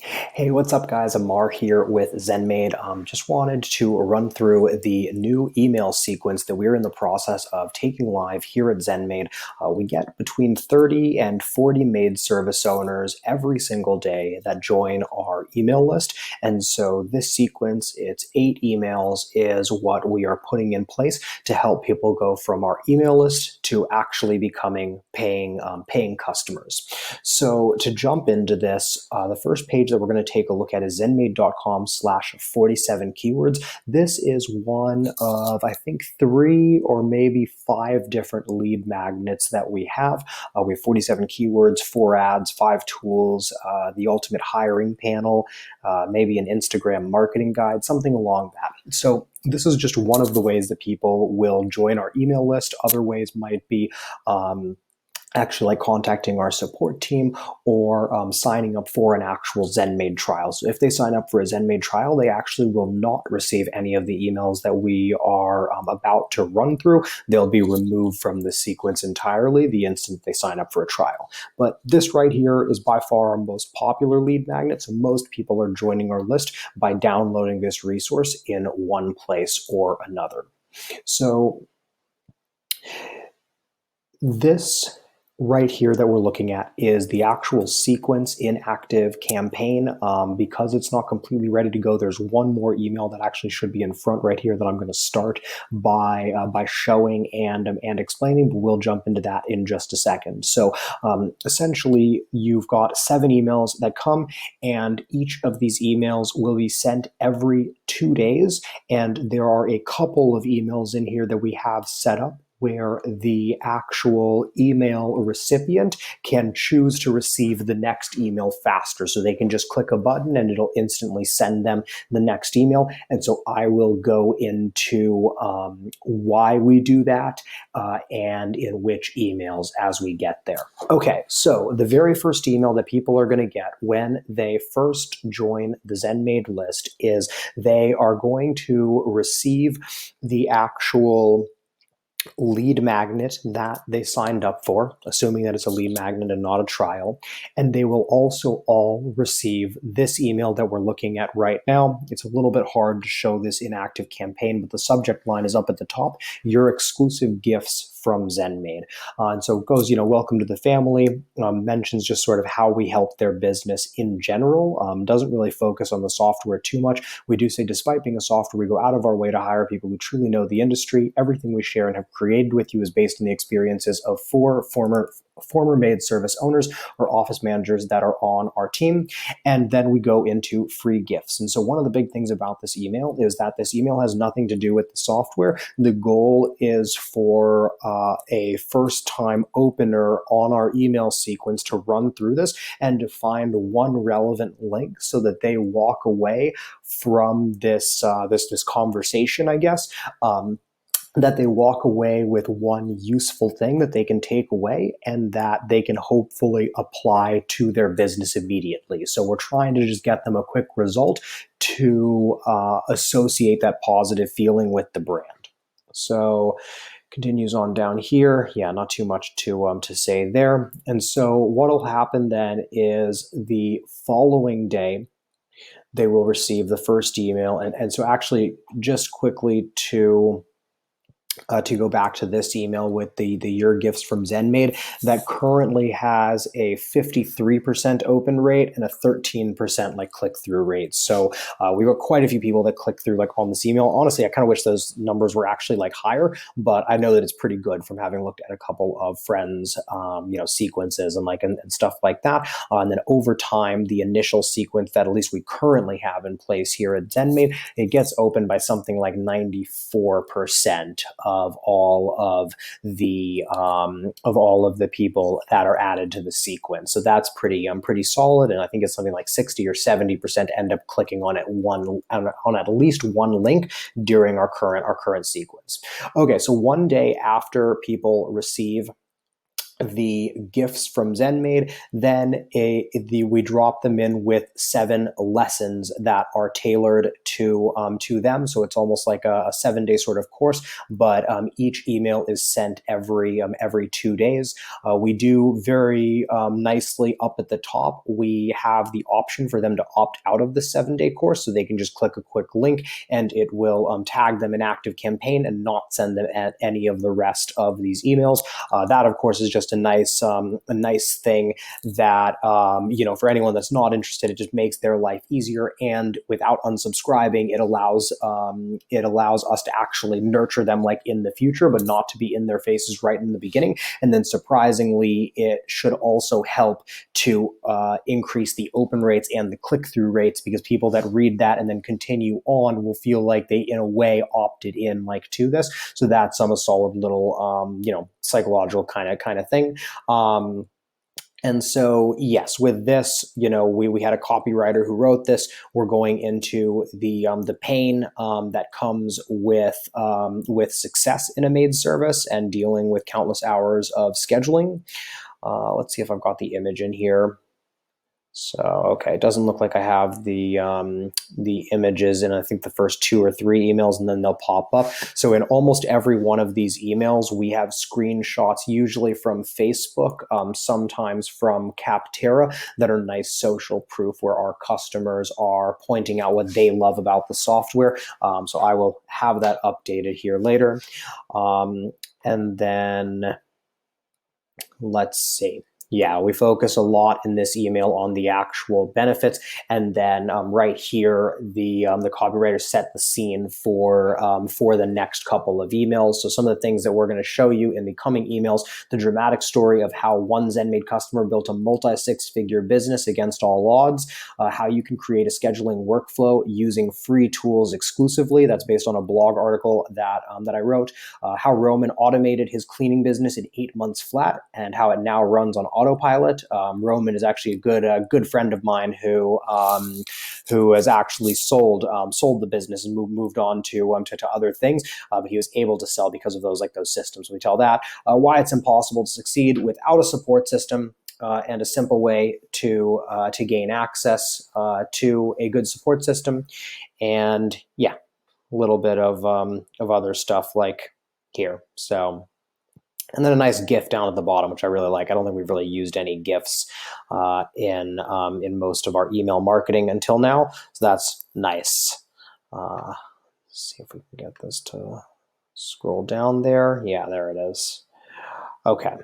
Hey, what's up, guys? Amar here with ZenMaid. Just wanted to run through the new email sequence that we're in the process of taking live here at ZenMaid. We get between 30 and 40 maid service owners every single day that join our email list. And so this sequence, it's 8 emails, is what we are putting in place to help people go from our email list to actually becoming paying customers. So to jump into this, the first page that we're going to take a look at is zenmaid.com/47 keywords. This is one of, I think, 3 or maybe 5 different lead magnets that we have. We have 47 keywords, 4 ads, 5 tools, the ultimate hiring panel, maybe an Instagram marketing guide, something along that. So this is just one of the ways that people will join our email list. Other ways might be actually like contacting our support team or signing up for an actual ZenMaid trial. So if they sign up for a ZenMaid trial, they actually will not receive any of the emails that we are about to run through. They'll be removed from the sequence entirely the instant they sign up for a trial. But this right here is by far our most popular lead magnet. So most people are joining our list by downloading this resource in one place or another. So this right here that we're looking at is the actual sequence in active campaign. Because it's not completely ready to go, there's one more email that actually should be in front right here that I'm going to start by showing and explaining, but we'll jump into that in just a second. So essentially, you've got 7 emails that come, and each of these emails will be sent every 2 days, and there are a couple of emails in here that we have set up where the actual email recipient can choose to receive the next email faster. So they can just click a button and it'll instantly send them the next email. And so I will go into why we do that and in which emails as we get there. Okay, so the very first email that people are going to get when they first join the ZenMaid list is they are going to receive the actual lead magnet that they signed up for, assuming that it's a lead magnet and not a trial. And they will also all receive this email that we're looking at right now. It's a little bit hard to show this in active campaign, but the subject line is up at the top: your exclusive gifts from ZenMaid. And so it goes, welcome to the family, mentions just sort of how we help their business in general, doesn't really focus on the software too much. We do say, despite being a software, we go out of our way to hire people who truly know the industry. Everything we share and have created with you is based on the experiences of 4 former maid service owners or office managers that are on our team. And then we go into free gifts. And so one of the big things about this email is that this email has nothing to do with the software. The goal is for a first-time opener on our email sequence to run through this and to find one relevant link so that they walk away from this this conversation, I guess. That they walk away with one useful thing that they can take away and that they can hopefully apply to their business immediately. So we're trying to just get them a quick result to associate that positive feeling with the brand. So continues on down here. Yeah, not too much to say there. And so what'll happen then is the following day, they will receive the first email. And so actually, just quickly to go back to this email with the your gifts from ZenMaid, that currently has a 53% open rate and a 13% like click-through rate. So we got quite a few people that click through like on this email. Honestly, I kind of wish those numbers were actually like higher, but I know that it's pretty good from having looked at a couple of friends, sequences and stuff like that. And then over time, the initial sequence that at least we currently have in place here at ZenMaid, it gets opened by something like 94% of all of the people that are added to the sequence. So that's pretty solid, and I think it's something like 60 or 70% end up clicking on at least one link during our current sequence. Okay, so one day after people receive the gifts from ZenMaid, then we drop them in with 7 lessons that are tailored to them. So it's almost like a 7-day sort of course, but each email is sent every 2 days. We do very nicely up at the top. We have the option for them to opt out of the 7-day course, so they can just click a quick link, and it will tag them in ActiveCampaign and not send them any of the rest of these emails. That, of course, is just a nice thing that for anyone that's not interested, it just makes their life easier. And without unsubscribing, it allows us to actually nurture them like in the future, but not to be in their faces right in the beginning. And then surprisingly, it should also help to increase the open rates and the click-through rates, because people that read that and then continue on will feel like they in a way opted in like to this. So that's a solid little psychological kind of thing. And so, yes, with this, we had a copywriter who wrote this. We're going into the pain that comes with success in a maid service and dealing with countless hours of scheduling. Let's see if I've got the image in here. So, okay, it doesn't look like I have the images in, I think, the first 2 or 3 emails, and then they'll pop up. So in almost every one of these emails, we have screenshots, usually from Facebook, sometimes from Capterra, that are nice social proof where our customers are pointing out what they love about the software. So I will have that updated here later. And then let's see. Yeah, we focus a lot in this email on the actual benefits, and then right here, the copywriter set the scene for the next couple of emails. So some of the things that we're going to show you in the coming emails: the dramatic story of how one ZenMaid customer built a multi-6-figure business against all odds, how you can create a scheduling workflow using free tools exclusively. That's based on a blog article that I wrote. How Roman automated his cleaning business in 8 months flat, and how it now runs on autopilot. Roman is actually a good friend of mine who has actually sold the business and moved on to other things, but he was able to sell because of those systems. We tell that why it's impossible to succeed without a support system. And a simple way to gain access to a good support system, and yeah, a little bit of other stuff like here. So. And then a nice GIF down at the bottom, which I really like. I don't think we've really used any GIFs in most of our email marketing until now, so that's nice. Let's see if we can get this to scroll down there. Yeah, there it is. Okay.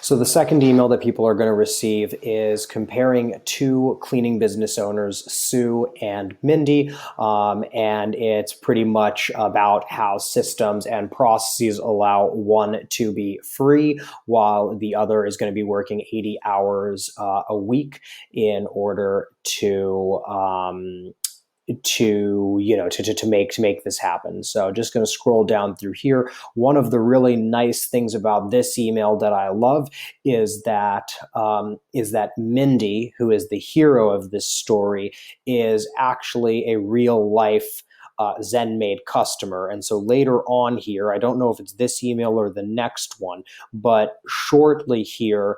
So the second email that people are going to receive is comparing 2 cleaning business owners, Sue and Mindy, and it's pretty much about how systems and processes allow one to be free while the other is going to be working 80 hours a week in order to make this happen. So just going to scroll down through here. One of the really nice things about this email that I love is that Mindy, who is the hero of this story, is actually a real life ZenMaid customer. And so later on here, I don't know if it's this email or the next one, but shortly here,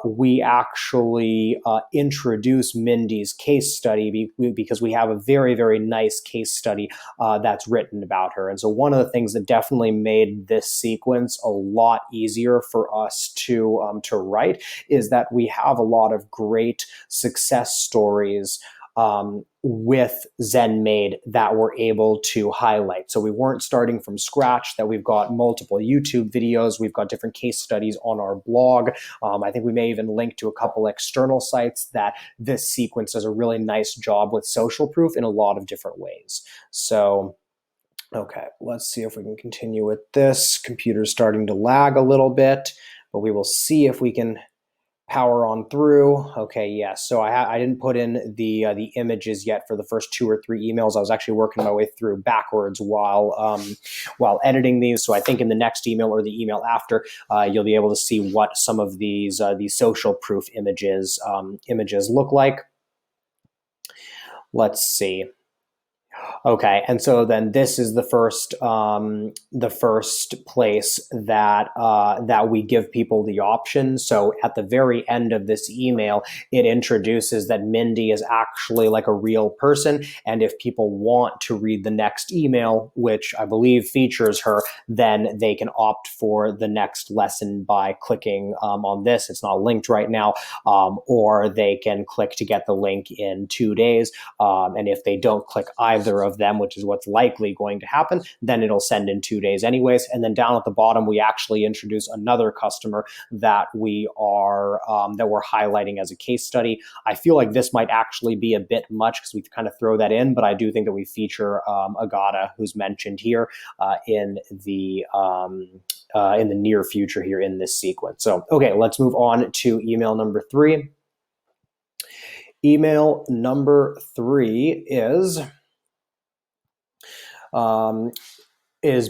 we actually introduce Mindy's case study because we have a very, very nice case study that's written about her. And so one of the things that definitely made this sequence a lot easier for us to write is that we have a lot of great success stories with ZenMaid that we're able to highlight. So we weren't starting from scratch, that we've got multiple YouTube videos, we've got different case studies on our blog. I think we may even link to a couple external sites that this sequence does a really nice job with social proof in a lot of different ways. So, okay, let's see if we can continue with this. Computer's starting to lag a little bit, but we will see if we can power on through. Okay, yes. So I didn't put in the images yet for the first 2 or 3 emails. I was actually working my way through backwards while editing these. So I think in the next email or the email after, you'll be able to see what some of these social proof images look like. let's see. Okay, and so then this is the first place that that we give people the option. So at the very end of this email, it introduces that Mindy is actually like a real person, and if people want to read the next email, which I believe features her, then they can opt for the next lesson by clicking on this. It's not linked right now, or they can click to get the link in 2 days. And if they don't click either of them, which is what's likely going to happen, then it'll send in 2 days anyways. And then down at the bottom, we actually introduce another customer that we're highlighting as a case study. I feel like this might actually be a bit much because we kind of throw that in, but I do think that we feature Agata, who's mentioned here in the near future here in this sequence. So, okay, let's move on to email number 3. Email number 3 is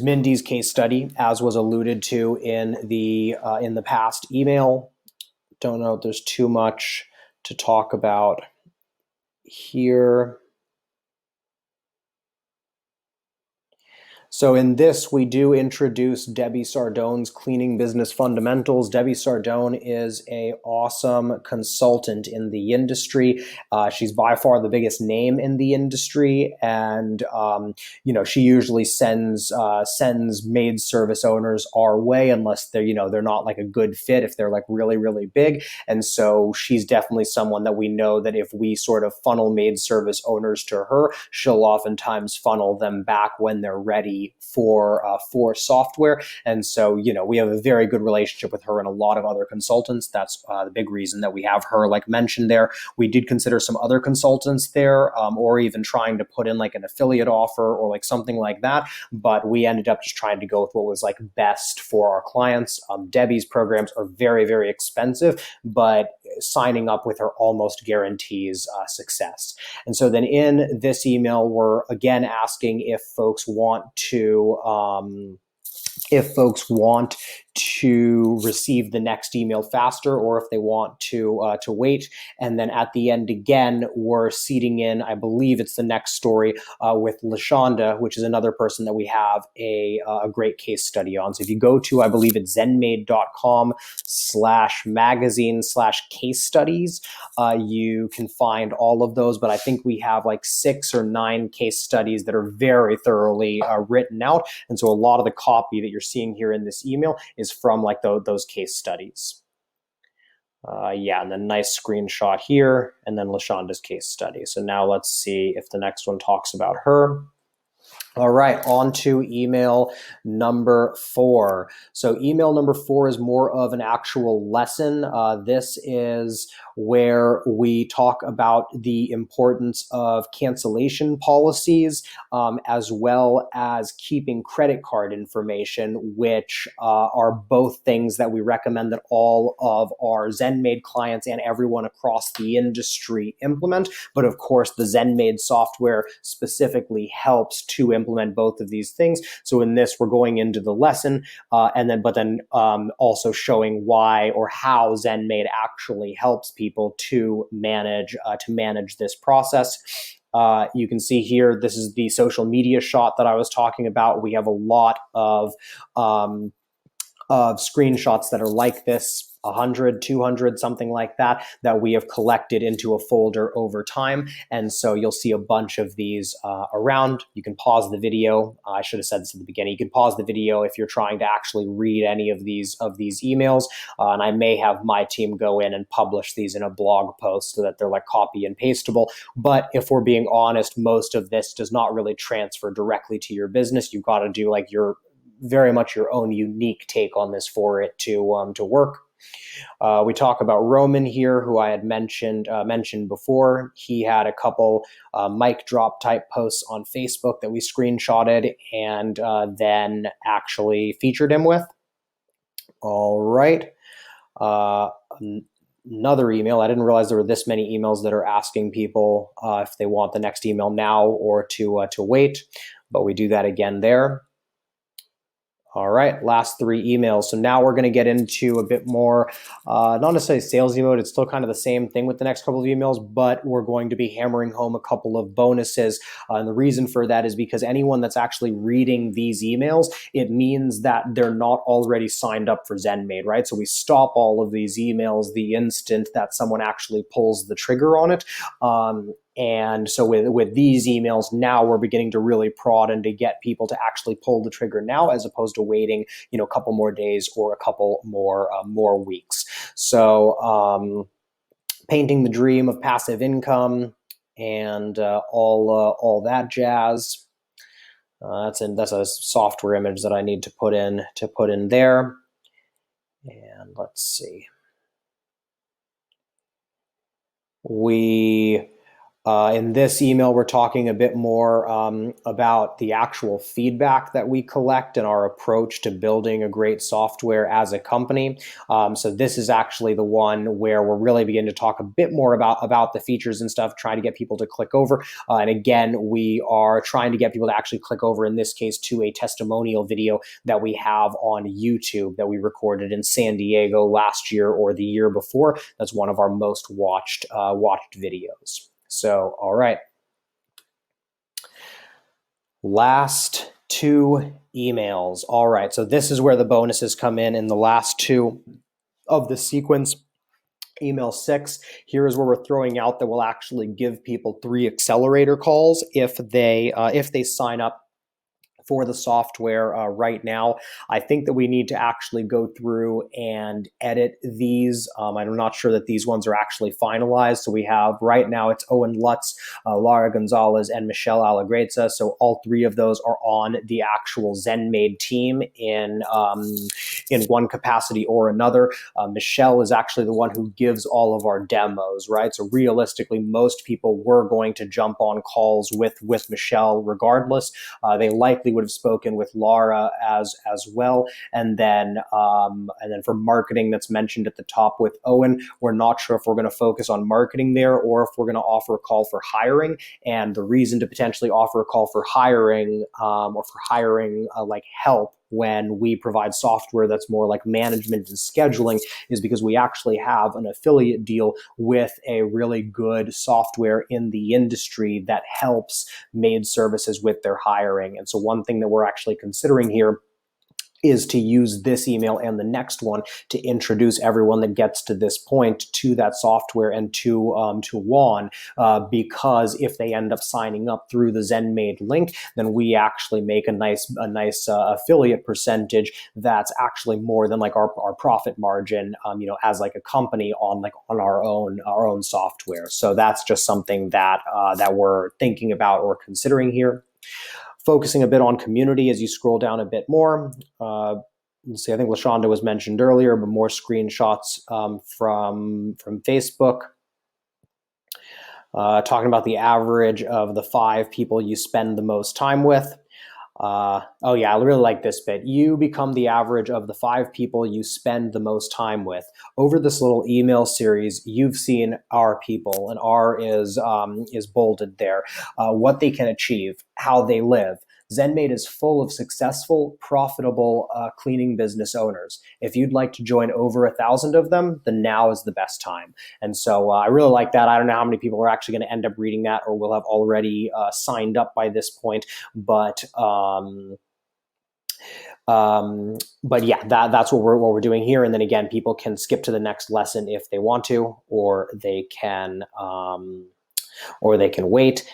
Mindy's case study, as was alluded to in the past email. Don't know if there's too much to talk about here. So in this, we do introduce Debbie Sardone's Cleaning Business Fundamentals. Debbie Sardone is an awesome consultant in the industry. She's by far the biggest name in the industry, and she usually sends maid service owners our way unless they're not like a good fit, if they're like really, really big. And so she's definitely someone that we know that if we sort of funnel maid service owners to her, she'll oftentimes funnel them back when they're ready for software. And so, we have a very good relationship with her and a lot of other consultants. That's the big reason that we have her, like mentioned there. We did consider some other consultants there, or even trying to put in like an affiliate offer or like something like that. But we ended up just trying to go with what was like best for our clients. Debbie's programs are very, very expensive, but signing up with her almost guarantees success. And so then in this email, we're again asking if folks want to receive the next email faster, or if they want to wait. And then at the end again, we're seeding in, I believe it's the next story with LaShonda, which is another person that we have a great case study on. So if you go to, I believe it's zenmaid.com/magazine/case studies, you can find all of those. But I think we have like 6 or 9 case studies that are very thoroughly written out. And so a lot of the copy that you're seeing here in this email is from like those case studies. And then nice screenshot here, and then LaShonda's case study. So now let's see if the next one talks about her. All right, on to email number 4. So email number 4 is more of an actual lesson. This is where we talk about the importance of cancellation policies, as well as keeping credit card information, which are both things that we recommend that all of our ZenMaid clients and everyone across the industry implement. But of course, the ZenMaid software specifically helps to implement both of these things. So in this, we're going into the lesson, and then also showing why or how ZenMaid actually helps people to manage this process. You can see here, this is the social media shot that I was talking about. We have a lot of screenshots that are like this, 100, 200, something like that, that we have collected into a folder over time. And so you'll see a bunch of these around. You can pause the video. I should have said this at the beginning. You can pause the video if you're trying to actually read any of these emails. And I may have my team go in and publish these in a blog post so that they're like copy and pastable. But if we're being honest, most of this does not really transfer directly to your business. You've got to do like very much your own unique take on this for it to work. We talk about Roman here, who I had mentioned before. He had a couple mic drop type posts on Facebook that we screenshotted and then actually featured him with. All right. Another email. I didn't realize there were this many emails that are asking people if they want the next email now or to wait, but we do that again there. All right, last 3 emails. So now we're going to get into a bit more, not necessarily salesy mode. It's still kind of the same thing with the next couple of emails, but we're going to be hammering home a couple of bonuses. And the reason for that is because anyone that's actually reading these emails, it means that they're not already signed up for ZenMaid, right? So we stop all of these emails the instant that someone actually pulls the trigger on it. And so with these emails, now we're beginning to really prod and to get people to actually pull the trigger now, as opposed to waiting, a couple more days or a couple more weeks. So painting the dream of passive income and all that jazz. That's a software image that I need to put in there. And let's see. In this email, we're talking a bit more about the actual feedback that we collect and our approach to building a great software as a company. So this is actually the one where we're really beginning to talk a bit more about the features and stuff, trying to get people to click over. And again, we are trying to get people to actually click over, in this case, to a testimonial video that we have on YouTube that we recorded in San Diego last year or the year before. That's one of our most watched videos. So, all right. Last 2 emails. All right. So this is where the bonuses come in the last 2 of the sequence. Email 6, here is where we're throwing out that we'll actually give people 3 accelerator calls if they sign up for the software right now. I think that we need to actually go through and edit these. I'm not sure that these ones are actually finalized. So we have right now, it's Owen Lutz, Lara Gonzalez, and Michelle Allegrezza. So all 3 of those are on the actual ZenMaid team in one capacity or another. Michelle is actually the one who gives all of our demos, right? So realistically, most people were going to jump on calls with Michelle regardless. They likely would have spoken with Laura as well. And then for marketing that's mentioned at the top with Owen, we're not sure if we're going to focus on marketing there or if we're going to offer a call for hiring. And the reason to potentially offer a call for hiring like help when we provide software that's more like management and scheduling is because we actually have an affiliate deal with a really good software in the industry that helps maid services with their hiring. And so one thing that we're actually considering here is to use this email and the next one to introduce everyone that gets to this point to that software and to Juan, because if they end up signing up through the ZenMaid link, then we actually make a nice affiliate percentage that's actually more than like our profit margin, as like a company on our own software. So that's just something that we're thinking about or considering here. Focusing a bit on community as you scroll down a bit more. Let's see, I think LaShonda was mentioned earlier, but more screenshots from Facebook. Talking about the average of the 5 people you spend the most time with. Oh yeah, I really like this bit. You become the average of the 5 people you spend the most time with. Over this little email series, you've seen our people, and R is bolded there. What they can achieve, how they live. ZenMaid is full of successful, profitable cleaning business owners. If you'd like to join over 1,000 of them, then now is the best time. And so I really like that. I don't know how many people are actually going to end up reading that or will have already signed up by this point, but yeah, that's what we're doing here. And then again, people can skip to the next lesson if they want to, or they can wait.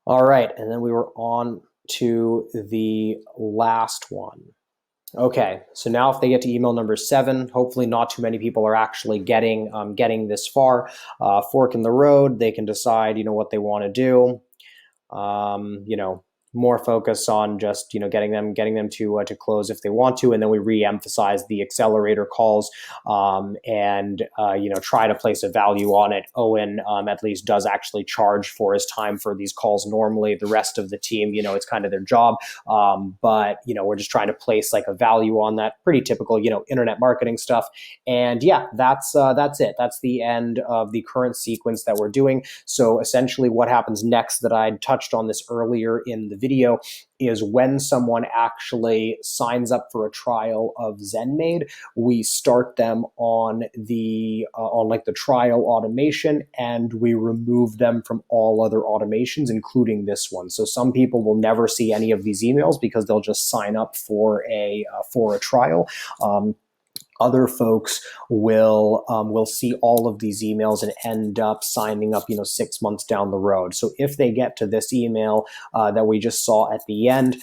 All right, and then we were on to the last one. Okay, so now if they get to email number 7, hopefully not too many people are actually getting this far. Fork in the road, they can decide, what they want to do. More focus on just getting them to close if they want to, and then we re-emphasize the accelerator calls and try to place a value on it. Owen at least does actually charge for his time for these calls. Normally, the rest of the team, it's kind of their job, but we're just trying to place like a value on that. Pretty typical, internet marketing stuff. And yeah, that's it. That's the end of the current sequence that we're doing. So essentially, what happens next? That I touched on this earlier in the video is when someone actually signs up for a trial of ZenMaid, we start them on the like the trial automation, and we remove them from all other automations, including this one. So some people will never see any of these emails because they'll just sign up for a trial. Other folks will see all of these emails and end up signing up, 6 months down the road. So if they get to this email that we just saw at the end,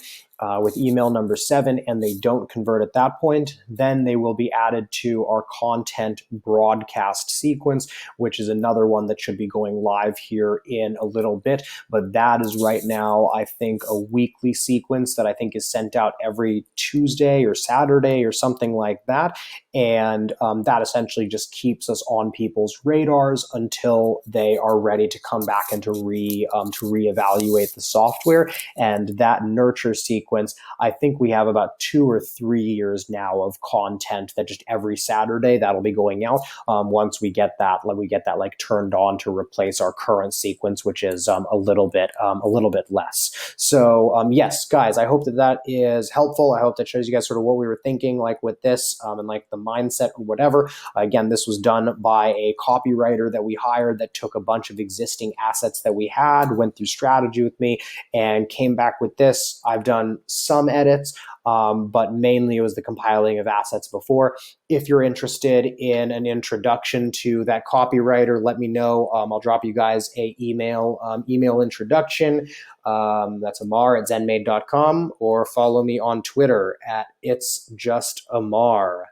with email number 7, and they don't convert at that point, then they will be added to our content broadcast sequence, which is another one that should be going live here in a little bit. But that is right now, I think, a weekly sequence that I think is sent out every Tuesday or Saturday or something like that. And that essentially just keeps us on people's radars until they are ready to come back and to reevaluate the software. And that nurture sequence, I think we have about 2 or 3 years now of content that just every Saturday that'll be going out. Once we get that like turned on to replace our current sequence, which is a little bit less. So yes, guys, I hope that is helpful. I hope that shows you guys sort of what we were thinking like with this and like the mindset or whatever. Again, this was done by a copywriter that we hired that took a bunch of existing assets that we had, went through strategy with me, and came back with this. I've done some edits, but mainly it was the compiling of assets before. If you're interested in an introduction to that copywriter, let me know. I'll drop you guys a email introduction. That's Amar at ZenMaid.com, or follow me on Twitter at It's Just Amar.